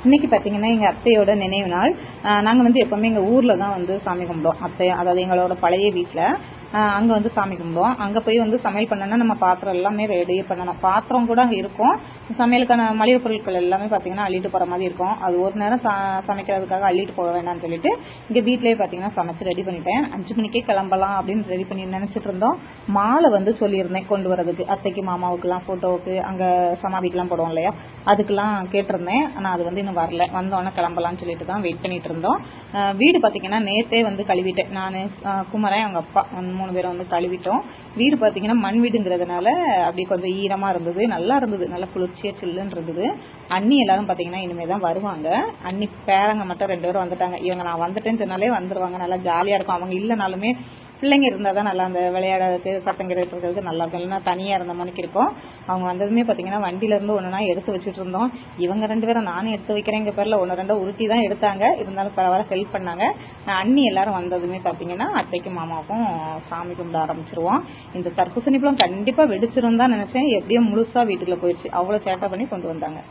இன்றைக்கி பார்த்திங்கன்னா எங்கள் அத்தையோட நினைவு நாள். நாங்கள் வந்து எப்போவுமே எங்கள் ஊரில் தான் வந்து சாமி கும்பிடுவோம். அத்தை அதாவது எங்களோட பழைய வீட்டில் அங்கே வந்து சாமி கும்பிடுவோம். அங்கே போய் வந்து சமையல் பண்ணோன்னா நம்ம பாத்திரம் எல்லாமே ரெடி பண்ணணும். பாத்திரம் கூட அங்கே இருக்கும். சமையலுக்கான மளிகை பொருட்கள் எல்லாமே பார்த்திங்கன்னா அள்ளிட்டு போகிற மாதிரி இருக்கும். அது ஒரு நேரம் சமைக்கிறதுக்காக அள்ளிட்டு போக வேண்டாம்னு சொல்லிட்டு இங்கே வீட்டிலேயே பார்த்திங்கன்னா சமைச்சு ரெடி பண்ணிட்டேன். 5 மணிக்கே கிளம்பலாம் அப்படின்னு ரெடி பண்ணி நினச்சிட்டு இருந்தோம். மாலை வந்து சொல்லியிருந்தேன் கொண்டு வரதுக்கு. அத்தைக்கு மாமாவுக்கெல்லாம் ஃபோட்டோவுக்கு அங்கே சமாதிக்கெலாம் போடுவோம் இல்லையா, அதுக்கெல்லாம் கேட்டிருந்தேன். ஆனால் அது வந்து இன்னும் வரல. வந்தோன்னே கிளம்பலான்னு சொல்லிட்டு தான் வெயிட் பண்ணிகிட்டு இருந்தோம். வீடு பார்த்திங்கன்னா நேற்றே வந்து கழுவிட்டேன். நான் குமரன் அவங்க அப்பா 3 பேரும் வந்து கழுவிட்டோம். வீடு பார்த்திங்கன்னா மண் வீடுங்கிறதுனால அப்படியே கொஞ்சம் ஈரமாக இருந்தது. நல்லா இருந்தது, நல்லா குளிர்ச்சியாக சில்லுன்னு இருந்தது. அண்ணி எல்லாரும் பார்த்திங்கன்னா இனிமேல் தான் வருவாங்க. அண்ணி பேரங்க மட்டும் 2 பேரும் வந்துட்டாங்க. இவங்க நான் வந்துட்டேன்னு சொன்னாலே வந்துடுவாங்க. நல்லா ஜாலியாக இருக்கும். அவங்க இல்லைனாலுமே பிள்ளைங்க இருந்தால் தான் நல்லா அந்த விளையாடுறதுக்கு சத்தம் இருக்கிறதுக்கு நல்லா இருக்கும். இல்லைன்னா தனியாக இருந்த மணிக்கு இருக்கும். அவங்க வந்ததுமே பார்த்திங்கன்னா வண்டியிலேருந்து ஒன்றுனா எடுத்து வச்சுட்டு இருந்தோம். இவங்க 2 பேரும் நானும் எடுத்து வைக்கிறேங்க பேரில் 1-2 உருட்டி தான் எடுத்தாங்க. இருந்தாலும் பரவாயில்ல ஹெல்ப் பண்ணாங்க. அண்ணி எல்லாரும் வந்ததுமே பார்த்திங்கன்னா அத்தைக்கும் மாமாவுக்கும் சாமி கும்பிட ஆரம்பிச்சிருவோம். இந்த தர்பூசணி பழம் கண்டிப்பாக வெடிச்சிரும் தான் நினச்சேன். எப்படியோ முழுசாக வீட்டுக்குள்ளே போயிடுச்சு. அவ்வளோ சேட்டை பண்ணி கொண்டு வந்தாங்க.